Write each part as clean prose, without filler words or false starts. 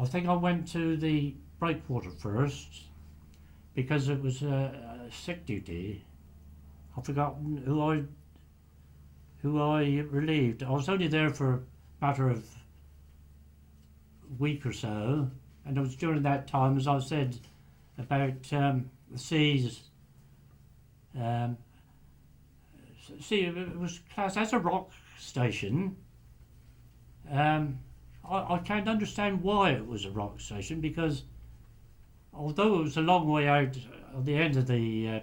think I went to the breakwater first because it was a sick duty. I've forgotten who I relieved. I was only there for a matter of a week or so, and it was during that time, as I said, about the seas. See, it was classed as a rock station. I can't understand why it was a rock station, because although it was a long way out at the end of the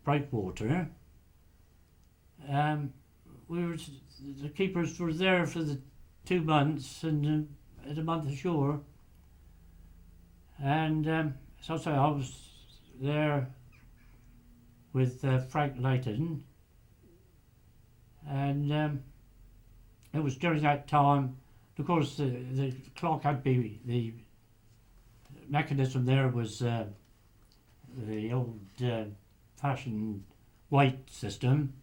breakwater, we were the keepers were there for the 2 months and at a month ashore, and so I was there with Frank Layton, and it was during that time. Of course, the clock had to be, the mechanism there was the old fashioned weight system.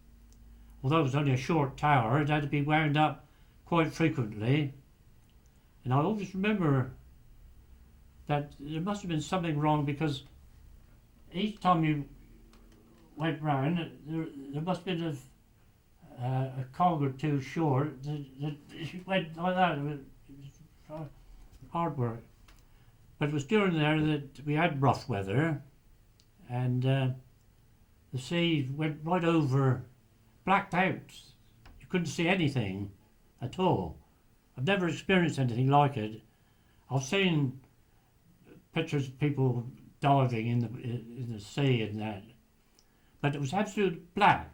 Although it was only a short tower, it had to be wound up quite frequently. And I always remember that there must have been something wrong, because each time you went round, there must have been a cog or two short. That went like that. It was hard work. But it was during there that we had rough weather, and the sea went right over, blacked out. You couldn't see anything at all. I've never experienced anything like it. I've seen pictures of people diving in the sea and that, but it was absolutely black.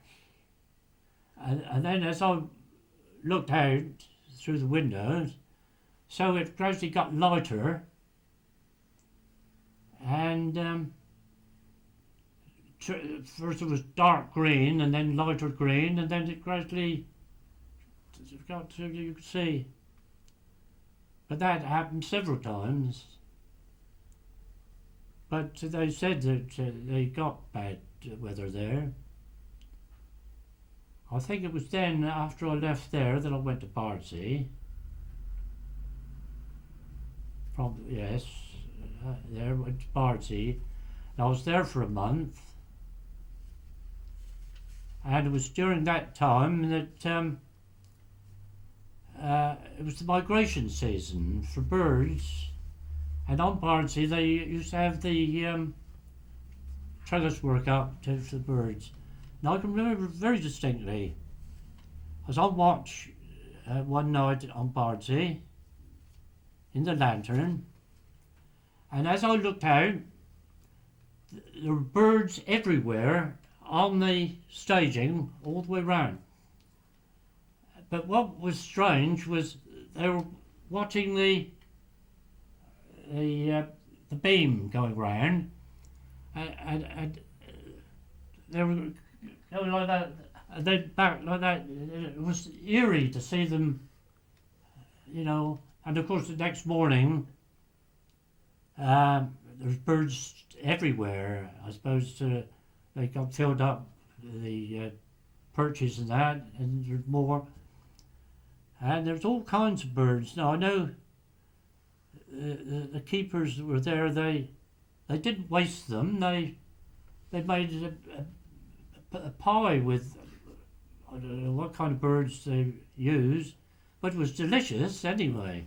And then as I looked out through the windows, so it gradually got lighter, and first it was dark green and then lighter green, and then it gradually got to, you could see. But that happened several times. But they said that they got bad weather there. I think it was then, after I left there, that I went to Bardsey. Yes, there went to Bardsey. And I was there for a month. And it was during that time that it was the migration season for birds. And on Bardsey they used to have the trellis work up for the birds. Now I can remember very distinctly, I was on watch one night on Bardsey in the lantern, and as I looked out, there were birds everywhere on the staging all the way round. But what was strange was they were watching the beam going round, and they were going like that, and then back like that. It was eerie to see them, you know. And of course, the next morning, there's birds everywhere. I suppose they got filled up, the perches and that, and there's more. And there's all kinds of birds. Now I know the keepers that were there, they didn't waste them. They made a pie with, I don't know what kind of birds they used, but it was delicious anyway.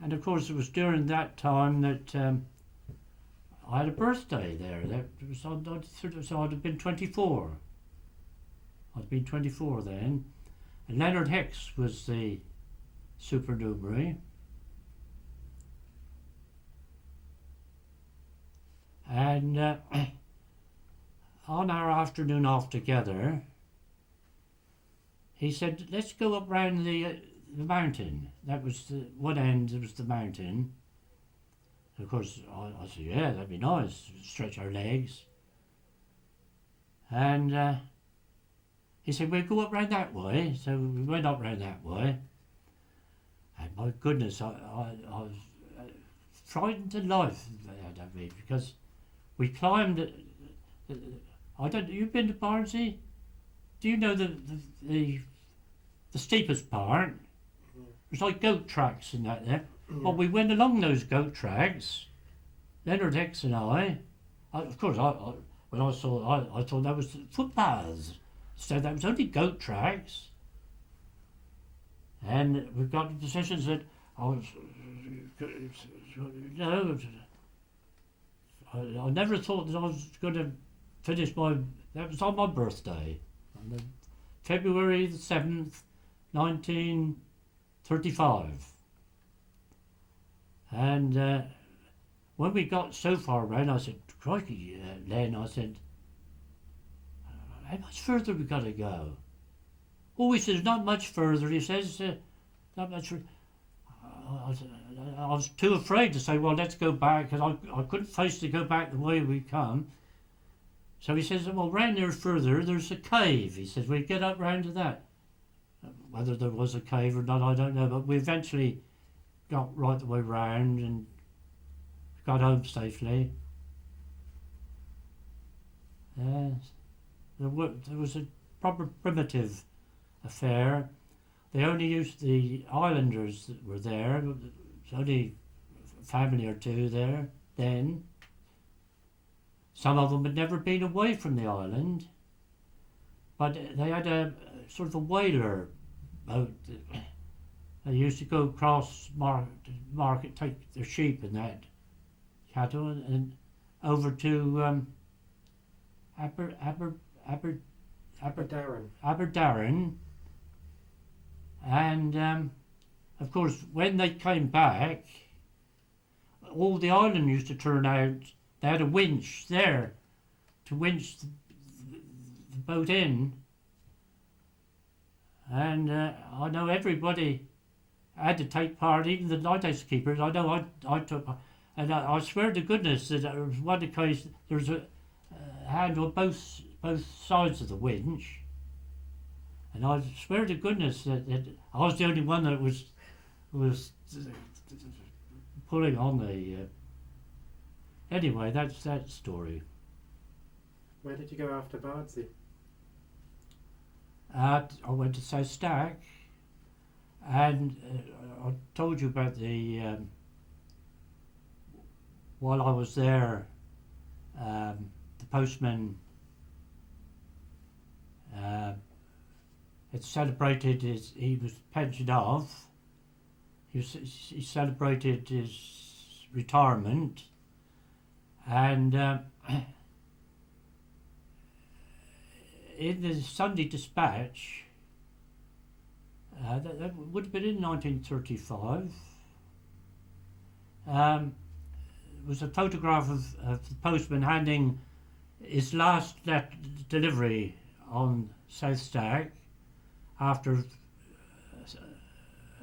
And of course it was during that time that I had a birthday there. That was so I'd have been 24. I'd been 24 then. And Leonard Hicks was the supernumerary. And on our afternoon off together, he said, let's go up round the mountain. That was the one end, it was the mountain. And of course, I said, yeah, that'd be nice, stretch our legs. And he said, we'll go up round that way. So we went up round that way. And my goodness, I was frightened to life, because we climbed. You've been to Bardsey? Do you know the the steepest part. Yeah. There's like goat tracks in that there. Yeah. Well, we went along those goat tracks, Leonard X and of course, when I saw, I thought that was footpaths. So that was only goat tracks. And we've got decisions that I was, you know, I never thought that I was going to finish that was on my birthday, on the February the 7th, 1935. And when we got so far around, I said, crikey, Len, I said, how much further we got to go? Oh, he says, not much further. He says, not much further. I was too afraid to say, well, let's go back, because I couldn't face to go back the way we come. So he says, well, round there further, there's a cave. He says, we'll get up round to that. Whether there was a cave or not, I don't know, but we eventually got right the way round and got home safely. Yes. There was a proper primitive affair. They only used the islanders that were there. There's only a family or two there then. Some of them had never been away from the island, but they had a sort of a whaler boat. They used to go across market, take their sheep and that cattle, and over to Aberdaron. And of course, when they came back, all the island used to turn out. They had a winch there to winch the boat in, and I know everybody had to take part, even the Lighthouse Keepers. I know I took part, and I swear to goodness that there was one occasion there was a hand on both sides of the winch, and I swear to goodness that I was the only one that was pulling on the. Anyway, that's that story. Where did you go after Bardsey? I went to South Stack, and I told you about the. While I was there, the postman had celebrated he was pensioned off. He celebrated his retirement. And in the Sunday Dispatch, that would have been in 1935, was a photograph of the postman handing his last delivery on South Stack after a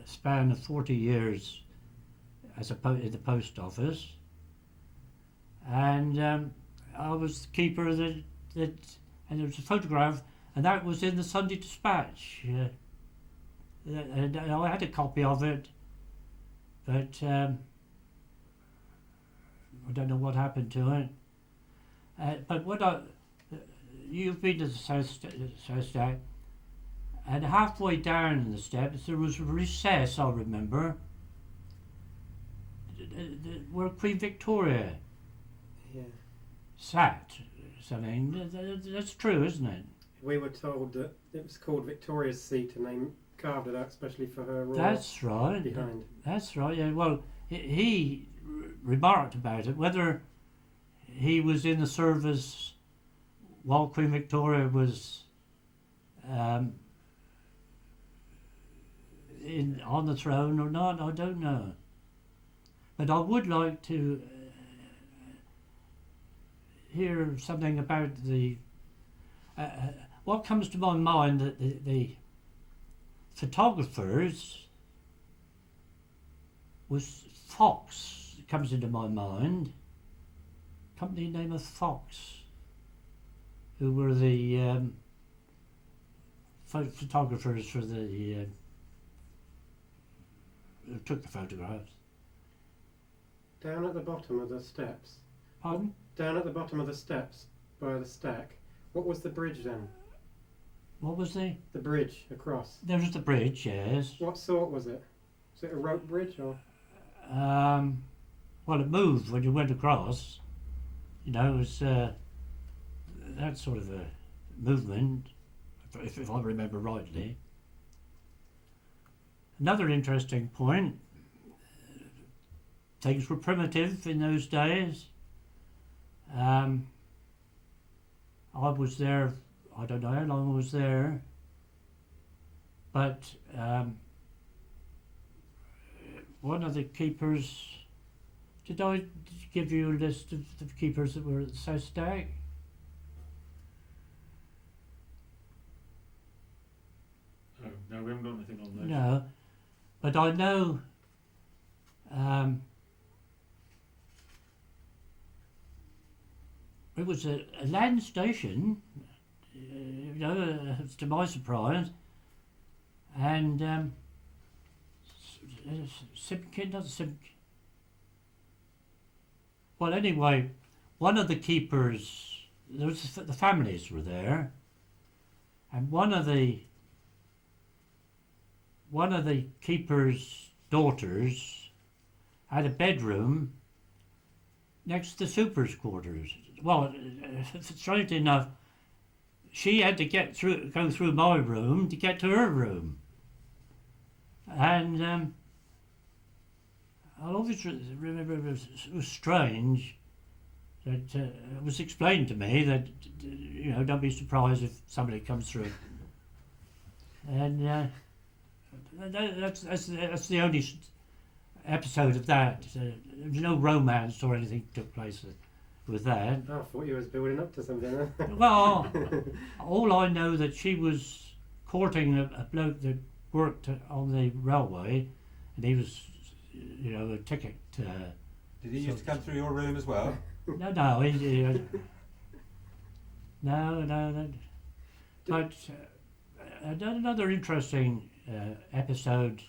span of 40 years in the post office. And I was the keeper and there was a photograph, and that was in the Sunday Dispatch. And I had a copy of it, but I don't know what happened to it. But you've been to the South Stack, and halfway down the steps there was a recess, I remember, where Queen Victoria sat. Something that's true, isn't it? We were told that it was called Victoria's seat, and they carved it out especially for her. That's right. Behind. That's right. Yeah. Well, he remarked about it. Whether he was in the service while Queen Victoria was on the throne or not, I don't know. But I would like to hear something about the. What comes to my mind that the photographers was Fox. It comes into my mind. Company name of Fox, who were the photographers for the who took the photographs. Down at the bottom of the steps. Pardon? Down at the bottom of the steps by the stack. What was the bridge then? What was the? The bridge across. There was the bridge, yes. What sort was it? Was it a rope bridge or? Well, it moved when you went across. You know, it was that sort of a movement, if I remember rightly. Another interesting point, things were primitive in those days. I was there, I don't know how long I was there, but one of the keepers, did I give you a list of the keepers that were at the South Stack? Oh, no, we haven't got anything on those. No, but I know it was a land station, you know, to my surprise, and Simkin, not Simkin. Well, anyway, one of the keepers, there was the families were there, and one of the keeper's daughters had a bedroom next to the super's quarters. Well, strangely enough, she had to go through my room to get to her room, and I always remember it was strange that it was explained to me that, you know, don't be surprised if somebody comes through, and that's the only episode of that. There's no romance or anything took place with that. Oh, I thought you was building up to something. Well, all I know that she was courting a bloke that worked on the railway, and he was, you know, a ticket. Did he used to come through your room as well? No, no. But another interesting episode,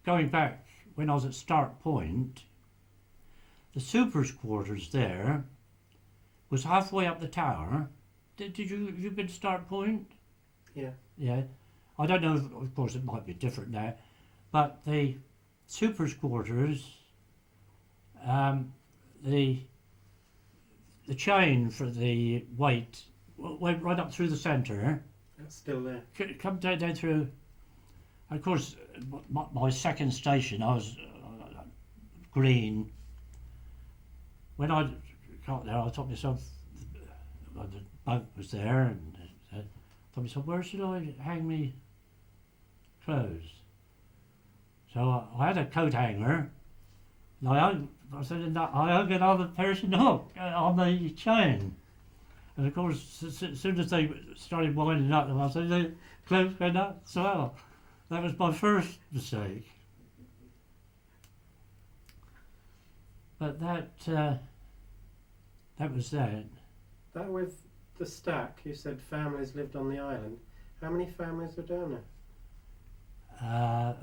going back when I was at Start Point, the super's quarters there was halfway up the tower. Did you been to Start Point? Yeah. Yeah. I don't know, of course it might be different now, but the super's quarters, the chain for the weight went right up through the centre. That's still there. Come down through. Of course, my second station, I was green. When I got there, I thought to myself, the bunk was there, and I thought to myself, where should I hang me clothes? So I had a coat hanger, and I hung it on the person hook on the chain. And of course, as soon as they started winding up, I said, the clothes went up as well. That was my first mistake. But that was that. That with the stack, you said families lived on the island. How many families were down there?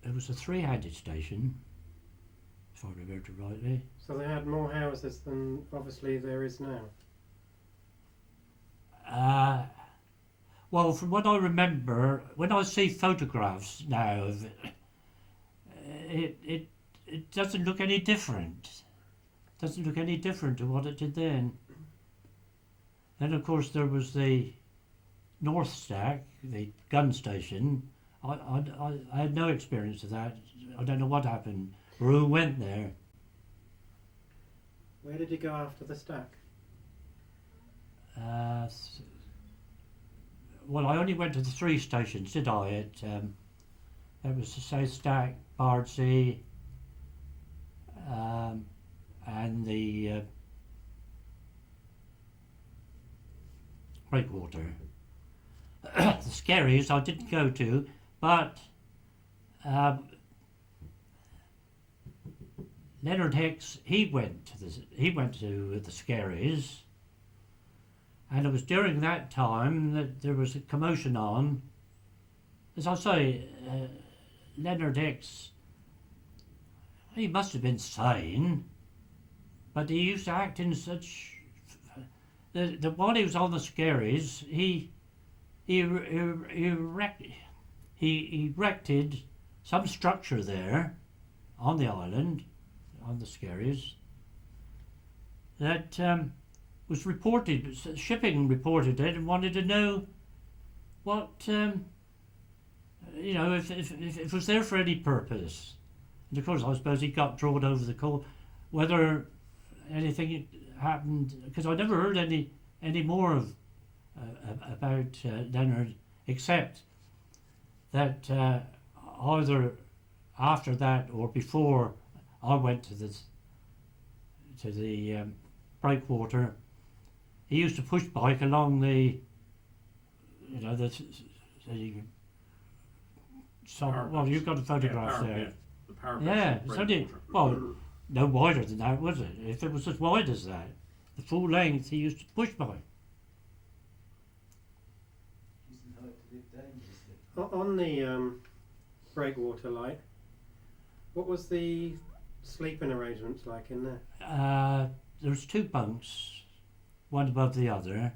It was a three-handed station, if I remember rightly. So they had more houses than obviously there is now. Well, from what I remember, when I see photographs now of it, it doesn't look any different. Doesn't look any different to what it did then. Then, of course, there was the North Stack, the gun station. I had no experience of that. I don't know what happened or who went there. Where did you go after the stack? Well, I only went to the three stations, did I? There was the South Stack, Bardsey, and the breakwater. The Scaries I didn't go to, but Leonard Hicks he went to the Scaries, and it was during that time that there was a commotion on. As I say, Leonard Hicks, he must have been sane, but he used to act in such. While he was on the Scaries, he he erected some structure there on the island, on the Skerries, that was reported, shipping reported it and wanted to know what, if it was there for any purpose. And of course, I suppose he got drawn over the coal, whether anything happened, because I never heard any more of about Leonard, except that either after that or before I went to the breakwater, he used to push bike along the well, you've got a photograph there. Yeah, the parapet. Yeah, it's only, well, no wider than that, was it? If it was as wide as that, the full length, he used to push bike. On the breakwater light, what was the sleeping arrangements like in there? There was 2 bunks, one above the other.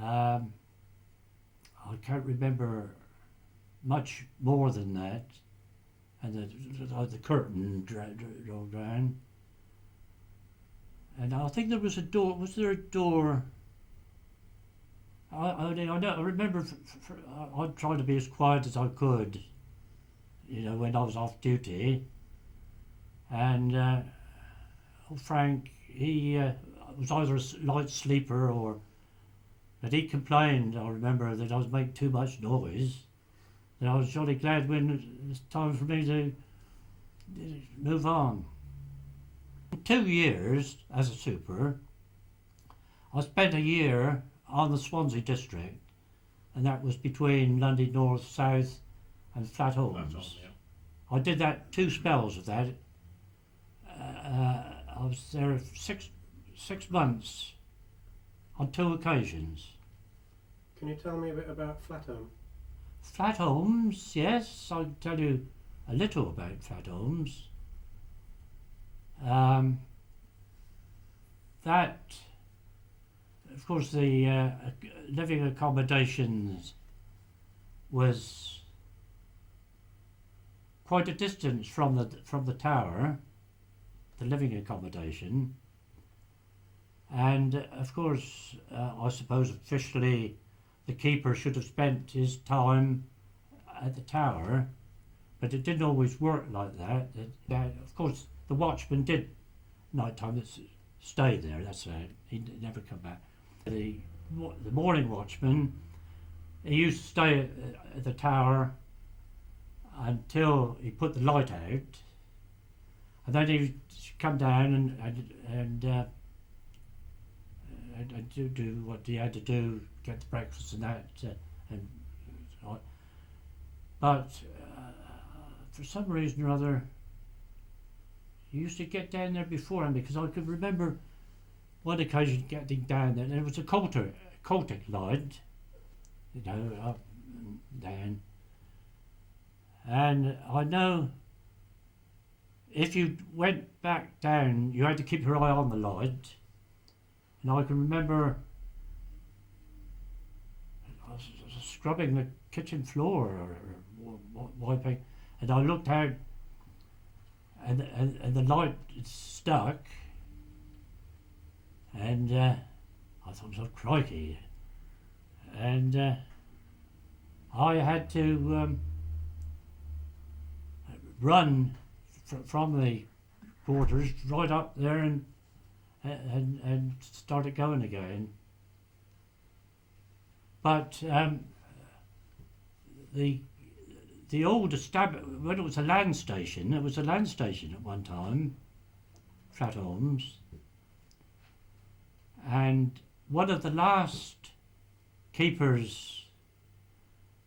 I can't remember much more than that, and the curtain rolled down. And I think there was a door. Was there a door? I remember. I tried to be as quiet as I could, when I was off duty. And Frank, he was either a light sleeper but he complained. I remember that I was making too much noise. And I was jolly glad when it was time for me to move on. 2 years as a super, I spent a year on the Swansea district, and that was between London North, South and Flat Holms. Yeah. I did that 2 spells of that. I was there 6 months on 2 occasions. Can you tell me a bit about Flatham? Flat Holms, yes, I can tell you a little about Flat Holms. That, of course, the living accommodations was quite a distance from the tower, the living accommodation, and of course, I suppose officially the keeper should have spent his time at the tower, but it didn't always work like that. Of course, the watchman did night time stay there. That's right. He'd never come back. The morning watchman, he used to stay at the tower until he put the light out, and then he'd come down and do what he had to do, get the breakfast and that, but for some reason or other, he used to get down there beforehand, because I could remember one occasion getting down there, and it was a Celtic light, up and down, and I know if you went back down, you had to keep your eye on the light. And I can remember scrubbing the kitchen floor or wiping, and I looked out, and the light stuck, and I thought, oh, crikey, and I had to run from the quarters right up there and started going again. But the old establishment, when it was a land station, it was a land station at one time, Flat Holms, and one of the last keepers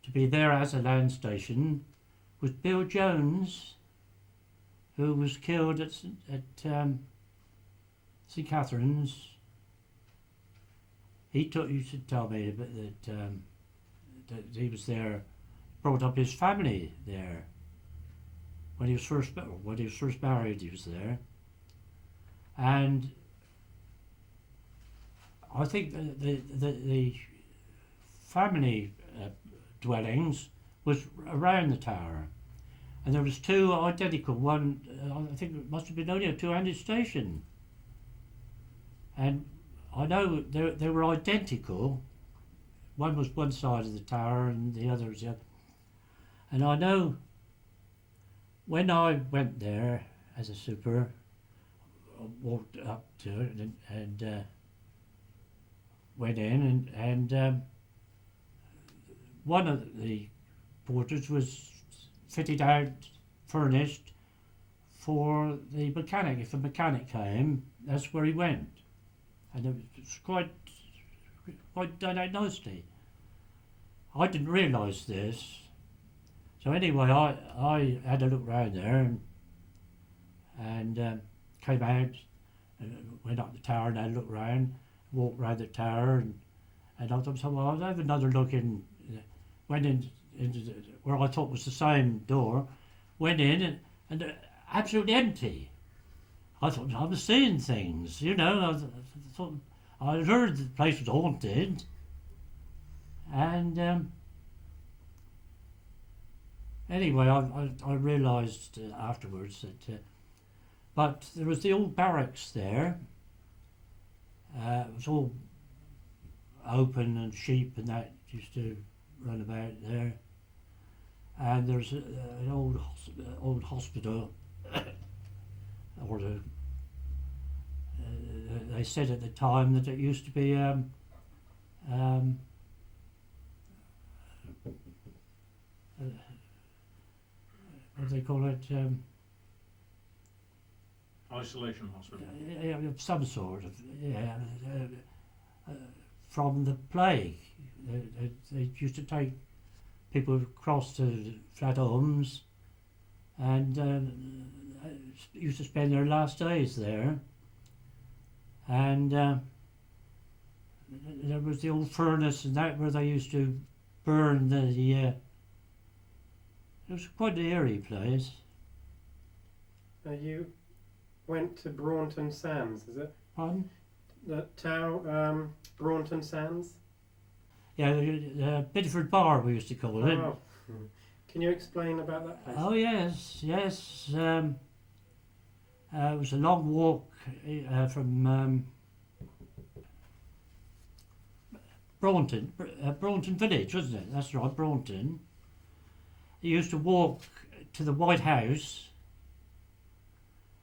to be there as a land station was Bill Jones, who was killed at St Catherine's. He used to tell me that he was there, brought up his family there. When he was first married, he was there, and I think the family dwellings was around the tower, and there was two identical. One, I think it must have been only a two-handed station, and I know they were identical. One was one side of the tower, and the other was the other. And I know when I went there as a super, I walked up to it and went in, and one of the porters was fitted out, furnished for the mechanic. If a mechanic came, that's where he went, and it was quite done out nicely. I didn't realise this, so anyway, I had a look round there and came out and went up the tower and had a look round, walked round the tower, and I thought, well, I'll have another look in. Went into where I thought was the same door, went in and absolutely empty. I thought I was seeing things, you know. I thought I'd heard the place was haunted, and anyway, I realised afterwards that. But there was the old barracks there. It was all open, and sheep and that used to run about there. And there's an old hospital, or they said at the time that it used to be what do they call it? Isolation hospital. Of some sort of, from the plague. They used to take people across to Flat Holms and used to spend their last days there. And there was the old furnace and that where they used to burn it was quite an eerie place. You went to Braunton Sands, is it? Pardon? The town, Braunton Sands? Yeah, the Bideford Bar we used to call it. Oh. Can you explain about that place? Oh yes. It was a long walk from Braunton Village, wasn't it? That's right, Braunton. You used to walk to the White House,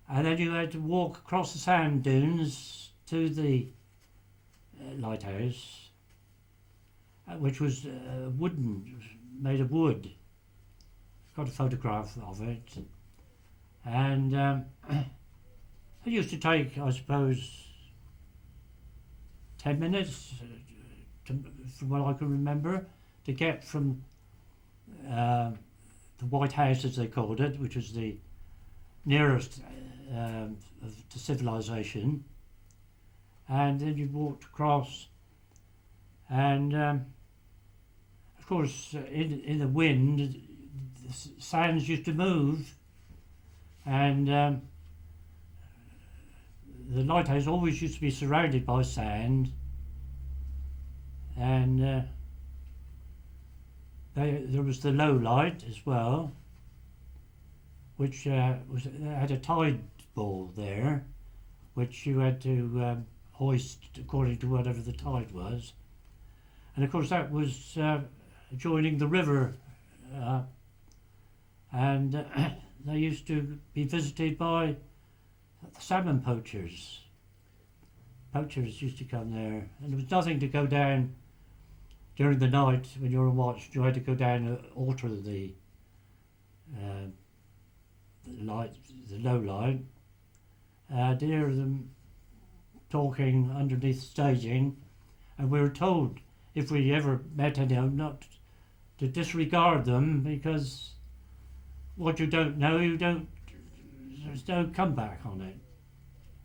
and then you had to walk across the sand dunes to the lighthouse, which was made of wood. Got a photograph of it, and it used to take, I suppose, 10 minutes, from what I can remember, to get from the White House, as they called it, which was the nearest to civilization, and then you walked across, and of course in the wind the sands used to move, and the lighthouse always used to be surrounded by sand, and there was the low light as well, which had a tide ball there, which you had to hoist according to whatever the tide was, and of course that was joining the river, and they used to be visited by salmon poachers. Poachers used to come there, and there was nothing to go down during the night when you were on watch. You had to go down and alter the light, the low light, to hear them talking underneath staging, and we were told if we ever met anyone not to disregard them, because what you don't know, there's no comeback on it.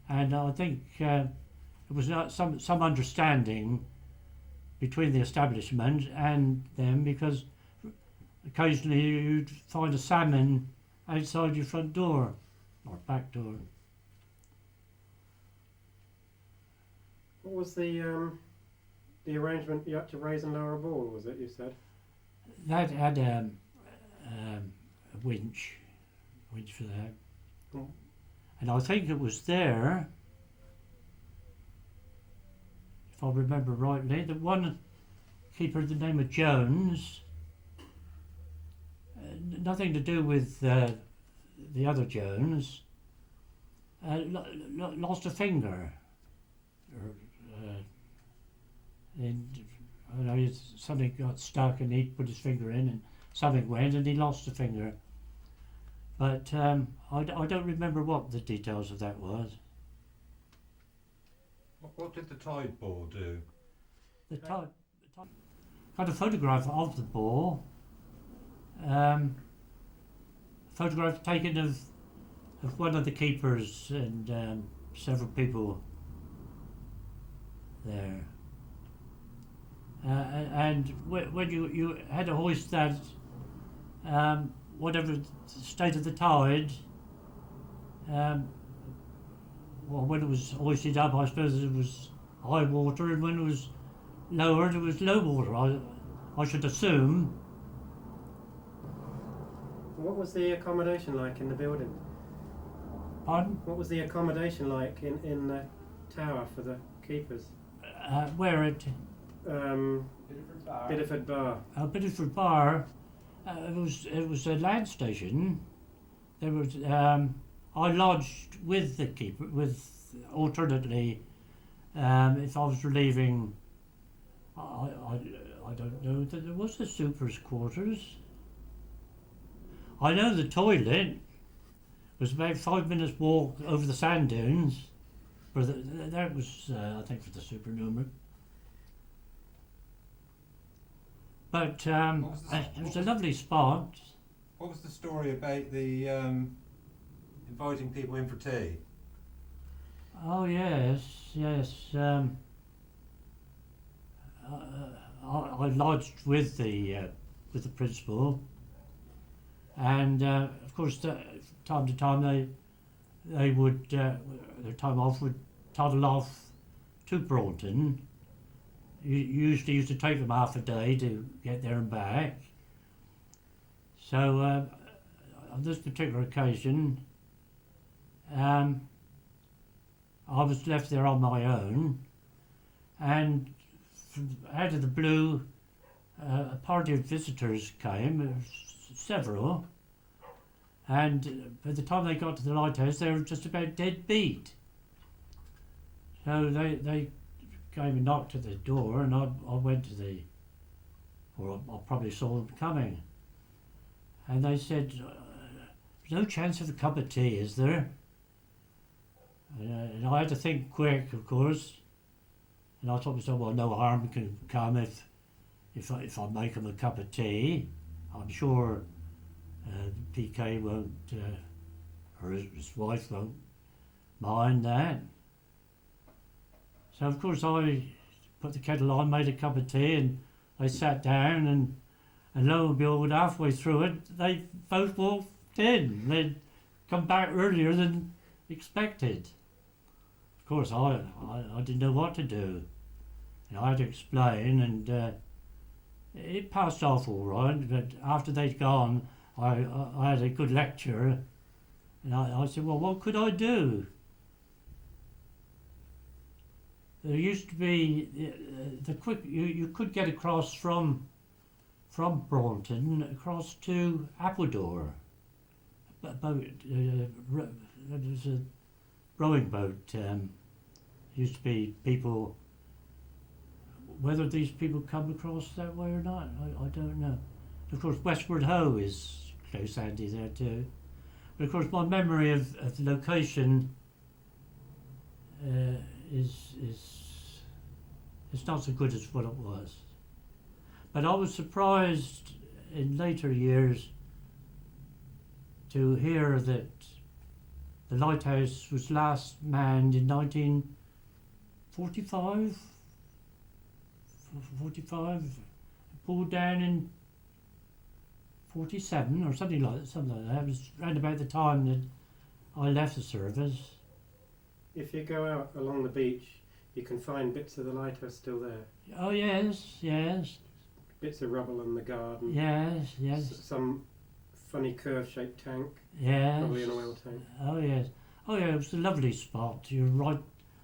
And I think it was some understanding between the establishment and them, because occasionally you'd find a salmon outside your front door or back door. What was the the arrangement you had to raise and lower a ball, was it, you said? That had a winch for that. Mm. And I think it was there, if I remember rightly, that one keeper, the name of Jones, nothing to do with the other Jones, lost a finger. And I don't know, something got stuck and he put his finger in and something went and he lost a finger. But I don't remember what the details of that was. What did the tide ball do? The tide got a photograph of the ball. Photograph taken of one of the keepers and several people there. And when you had to hoist that, whatever the state of the tide, well, when it was hoisted up, I suppose it was high water, and when it was lowered, it was low water, I should assume. What was the accommodation like in the building? Pardon? What was the accommodation like in the tower for the keepers? Where at Bideford Bar. Bideford Bar, it was a land station. There was I lodged with the keeper, with alternately if I was relieving. I don't know that there was the super's quarters. I know the toilet was about 5 minutes walk over the sand dunes. That was I think for the supernumerate. But it was a lovely spot. What was the story about the inviting people in for tea? Oh yes. I lodged with the principal, and of course, time to time they would their time off would toddle off to Braunton. Usually used to take them half a day to get there and back. So on this particular occasion, I was left there on my own, and out of the blue, a party of visitors came, several, and by the time they got to the lighthouse, they were just about dead beat. So they came and knocked at the door, and I went to or I probably saw them coming, and they said, "There's no chance of a cup of tea, is there?" And I had to think quick, of course, and I thought to myself, well, no harm can come if I make them a cup of tea. I'm sure PK won't, or his wife won't mind that. So of course I put the kettle on, made a cup of tea, and I sat down, and lo and behold, halfway through it, they both walked in. They'd come back earlier than expected. Of course, I didn't know what to do. And I had to explain, and it passed off all right. But after they'd gone, I had a good lecture, and I said, well, what could I do? There used to be you could get across from Braunton across to Appledore. There was a rowing boat. Used to be people. Whether these people come across that way or not, I don't know. Of course, Westward Ho is close handy there too. But of course, my memory of the location is it's not so good as what it was. But I was surprised in later years to hear that the lighthouse was last manned in 1945, pulled down in 47 or something like that. It was around about the time that I left the service. If you go out along the beach, You can find bits of the lighthouse still there. Oh yes, yes, Bits of rubble in the garden. yes, yes, Some funny curve-shaped tank, yes. probably an oil tank. Oh yes, oh yeah. It was a lovely spot. You're right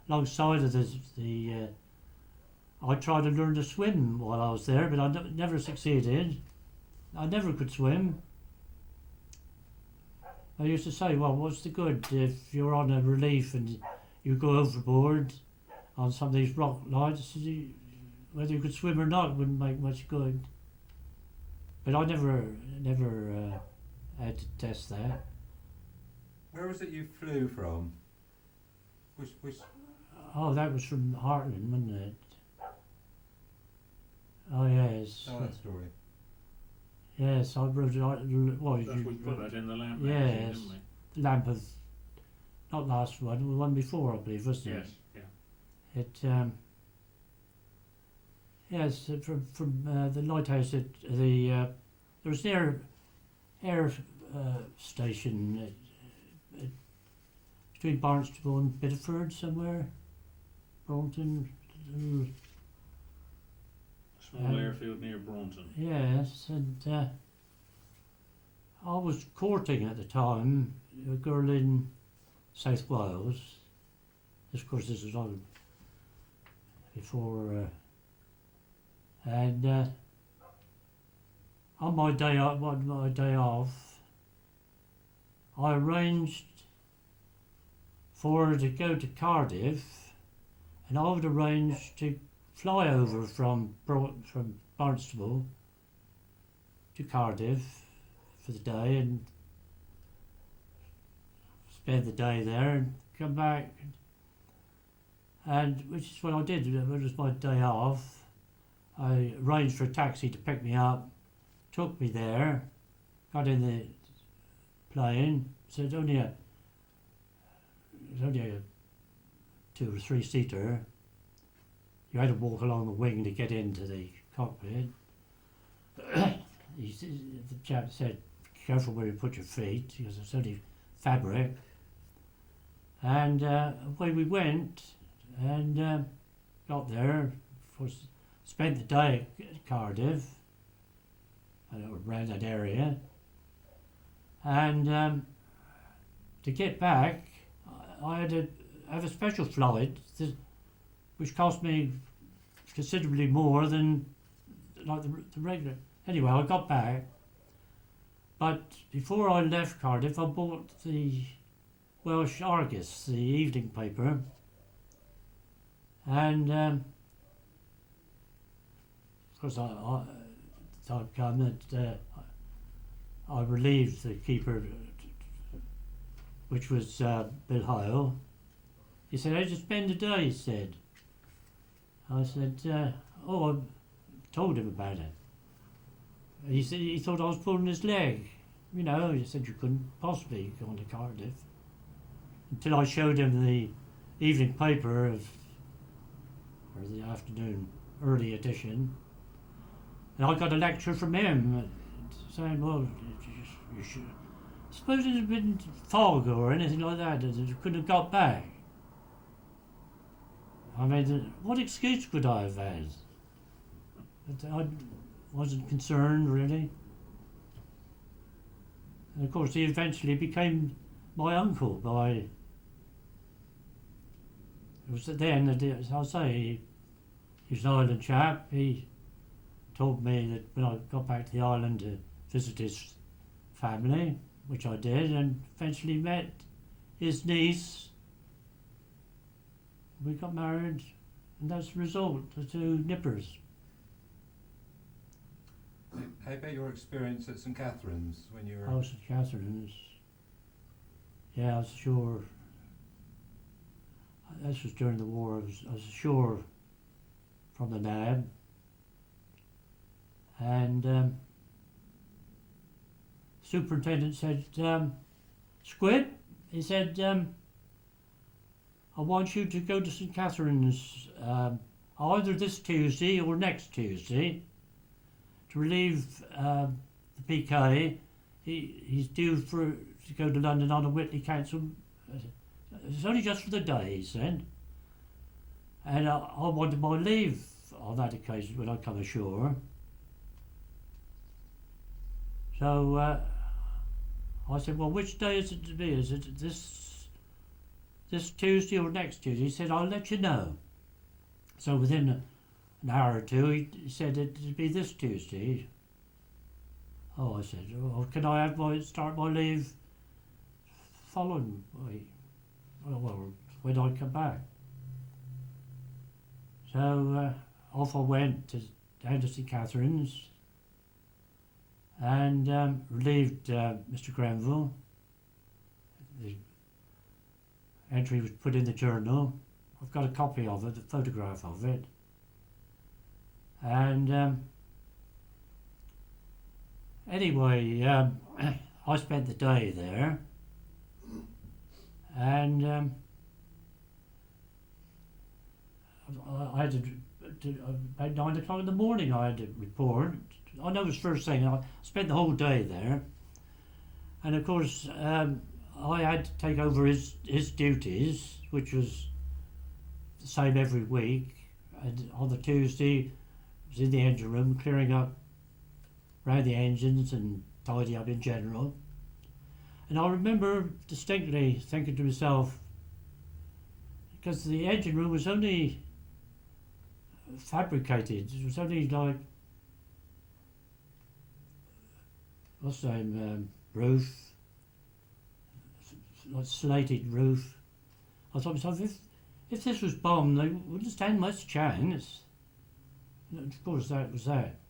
alongside of the. I tried to learn to swim while I was there, but I never succeeded. I never could swim. I used to say, well, what's the good if you're on a relief and you go overboard on some of these rock lights? Whether you could swim or not wouldn't make much good. But I never had to test that. Where was it you flew from? Which Oh, that was from Heartland, wasn't it? Oh yes. tell that story. Yes, I wrote it. Well, We put that in the lamp Yes. magazine, didn't we? Lamp of, not last one, the one before, I believe, wasn't Yes, yeah. it? Yes, from the lighthouse at there was an air station between Barnstable and Bideford somewhere, Braunton. Small airfield near Braunton. Yes, and I was courting at the time a girl in South Wales. Of course, this was all before, and on my day off, I arranged for her to go to Cardiff, and I would arrange to fly over from Barnstable to Cardiff for the day and spend the day there and come back. And which is what I did. It was my day off. I arranged for a taxi to pick me up, took me there, got in the plane. So it's only a 2 or 3 seater. You had to walk along the wing to get into the cockpit. The chap said, careful where you put your feet, because it's only fabric. And away we went, and got there, of course, spent the day at Cardiff, around that area. And to get back, I had to have a special flight, which cost me considerably more than like the regular. Anyway, I got back, but before I left Cardiff, I bought the Welsh Argus, the evening paper, and of course, I time came that I relieved the keeper, which was Bill Hyle. He said, "How'd you spend the day?" he said. I said, I told him about it. He said he thought I was pulling his leg. You know, he said you couldn't possibly go on to Cardiff. Until I showed him the evening paper or the afternoon early edition. And I got a lecture from him saying, well, you should. Suppose it had been fog or anything like that, and you couldn't have got back. I mean, what excuse could I have had? I wasn't concerned, really. And of course, he eventually became my uncle by. It was then, as I say, he's an island chap. He told me that when I got back to the island to visit his family, which I did, and eventually met his niece. We got married, and that's the result, the 2 nippers. How about your experience at St Catherine's when you were? Oh, St Catherine's. Yeah, I was ashore. This was during the war. I was ashore from the NAB, and superintendent said, "Squibb," he said, "I want you to go to St Catherine's either this Tuesday or next Tuesday to relieve the PK. He's due to go to London on a Whitley Council. It's only just for the day," he said. and I wanted my leave on that occasion when I come ashore. So I said, well, which day is it to be? Is it this Tuesday or next Tuesday? He said, I'll let you know. So within an hour or two, he said it'd be this Tuesday. Oh, I said, well, can I have start my leave following week? Well, when I come back. So off I went down to St Catherine's and relieved Mr Grenville. The entry was put in the journal. I've got a copy of it, a photograph of it. And anyway, I spent the day there, and I had to about 9 o'clock in the morning I had to report. I know it was first thing. I spent the whole day there, and of course I had to take over his duties, which was the same every week. And on the Tuesday, I was in the engine room clearing up around the engines and tidy up in general. And I remember distinctly thinking to myself, because the engine room was only fabricated, it was only like, what's the name, roof, like slated roof. I thought to myself, if this was bombed, they wouldn't stand much chance. And of course, that was that.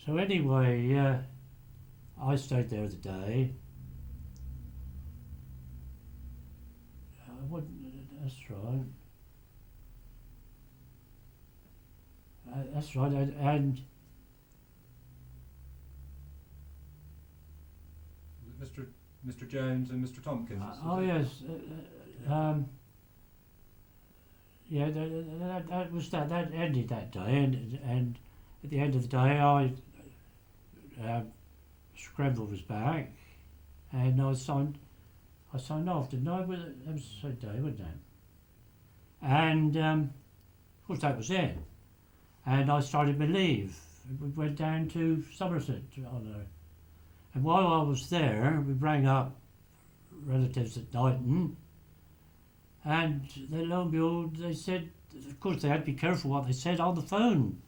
So anyway, I stayed there the day. That's right. That's right, and Mr. Jones and Mr. Tompkins. oh yes, yeah, that was that. That ended that day, and at the end of the day, Scrabble was back, and I signed off, didn't I? That was the same day, wasn't it? And of course that was it. And I started my leave. We went down to Somerset and while I was there, we rang up relatives at Knighton, and then lo and behold, they said, of course they had to be careful what they said on the phone.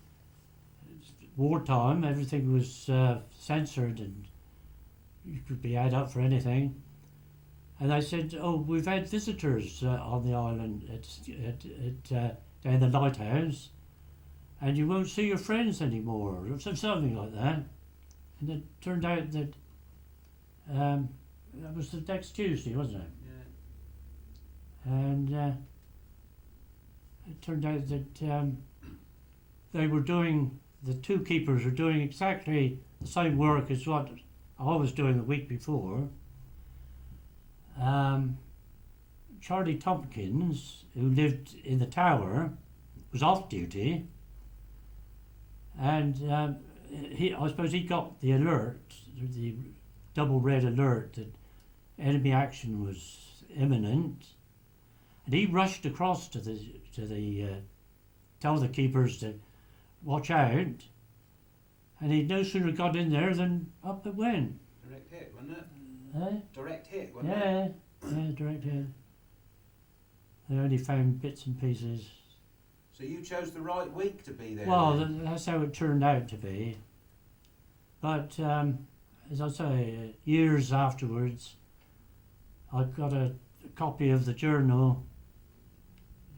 Wartime, everything was censored and you could be had up for anything. And they said, oh, we've had visitors on the island down the Lighthouse, and you won't see your friends anymore, or something like that. And it turned out that that was the next Tuesday, wasn't it? Yeah. And it turned out that they were doing, the two keepers were doing exactly the same work as what I was doing the week before. Charlie Tompkins, who lived in the tower, was off duty, and I suppose he got the alert, the double red alert that enemy action was imminent, and he rushed across to tell the keepers to watch out, and he no sooner got in there than up it went. Direct hit, wasn't it? Direct hit, wasn't it? Yeah, direct hit. They only found bits and pieces. So you chose the right week to be there? Well, then? that's how it turned out to be. But as I say, years afterwards, I got a copy of the journal.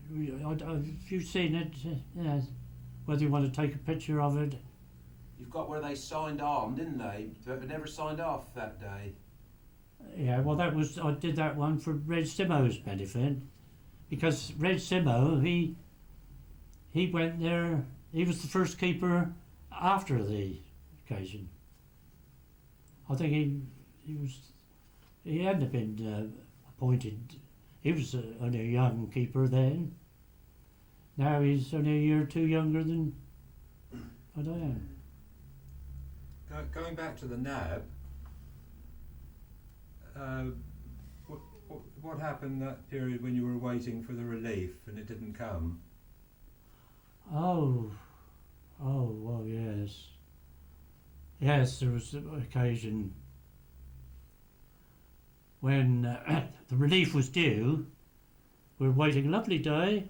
Have you seen it? Yeah. Whether you want to take a picture of it. You've got where they signed on, didn't they? They never signed off that day. Yeah, well, I did that one for Red Simo's benefit, because Red Simo, he went there. He was the first keeper after the occasion. I think he hadn't been appointed. He was only a young keeper then. Now he's only a year or two younger than I am. Going back to the NAB, what happened that period when you were waiting for the relief and it didn't come? Oh, well, yes. Yes, there was an occasion when the relief was due. We were waiting a lovely day,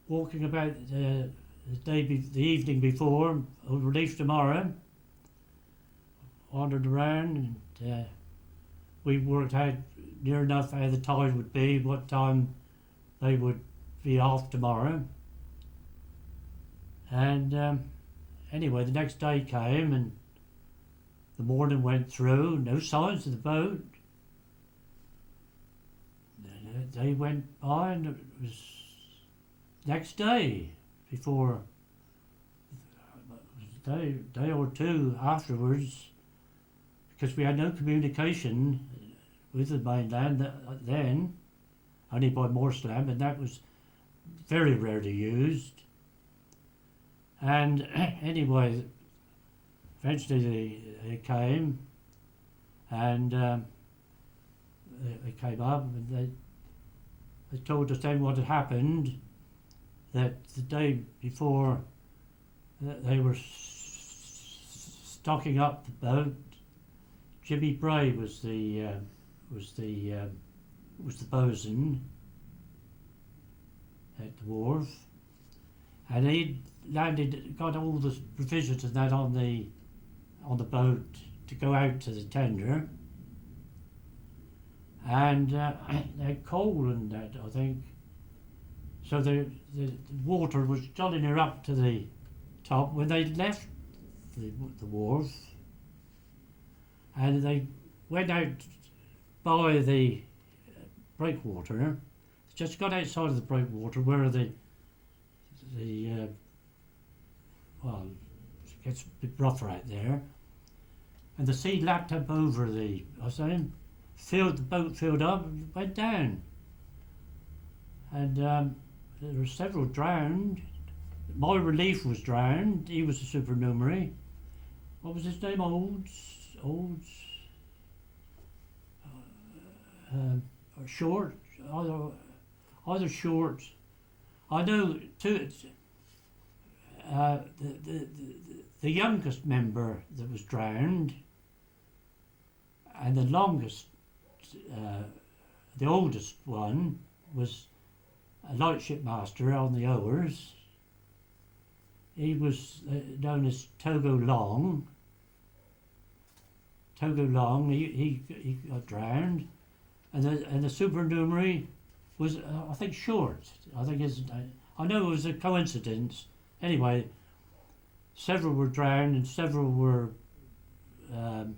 walking about the evening before, relief tomorrow, wandered around, and we worked out near enough how the tide would be, what time they would be off tomorrow. And anyway, the next day came and the morning went through, no signs of the boat. They went by and it was next day before, a day or two afterwards, because we had no communication with the mainland then, only by Morse lamp, and that was very rarely used. And anyway, eventually they came, and they came up and they told us then what had happened, that the day before they were stocking up the boat. Jimmy Bray was the bosun at the wharf, and he'd landed, got all the provisions and that on the boat to go out to the tender, and they had coal and that, I think. So the water was jollying her up to the top when they left the wharf, and they went out by the breakwater. Just got outside of the breakwater where the well, it gets a bit rougher out there, and the sea lapped up over the the boat filled up and went down, and there were several drowned. My relief was drowned. He was a supernumerary. What was his name? Short, either Short. I know two. The youngest member that was drowned, and the longest, the oldest one was a lightship master on the oars. He was known as Togo Long. He got drowned, and the supernumerary was I think Short. I know it was a coincidence. Anyway, several were drowned and several were in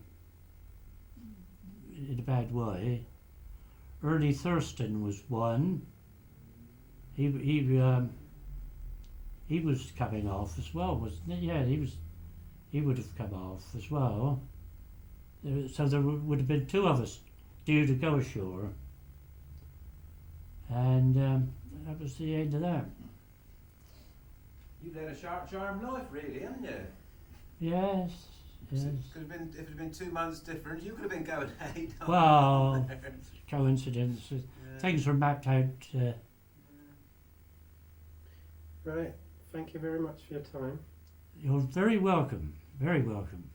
a bad way. Ernie Thurston was one. He was coming off as well, wasn't he? Yeah, he would have come off as well. So there would have been two of us due to go ashore, and that was the end of that. You led a charmed life, really, haven't you? Yes. Yes. Could have been, if it had been 2 months different, you could have been going 8. Well, coincidence. Yeah. Things were mapped out. Right. Thank you very much for your time. You're very welcome. Very welcome.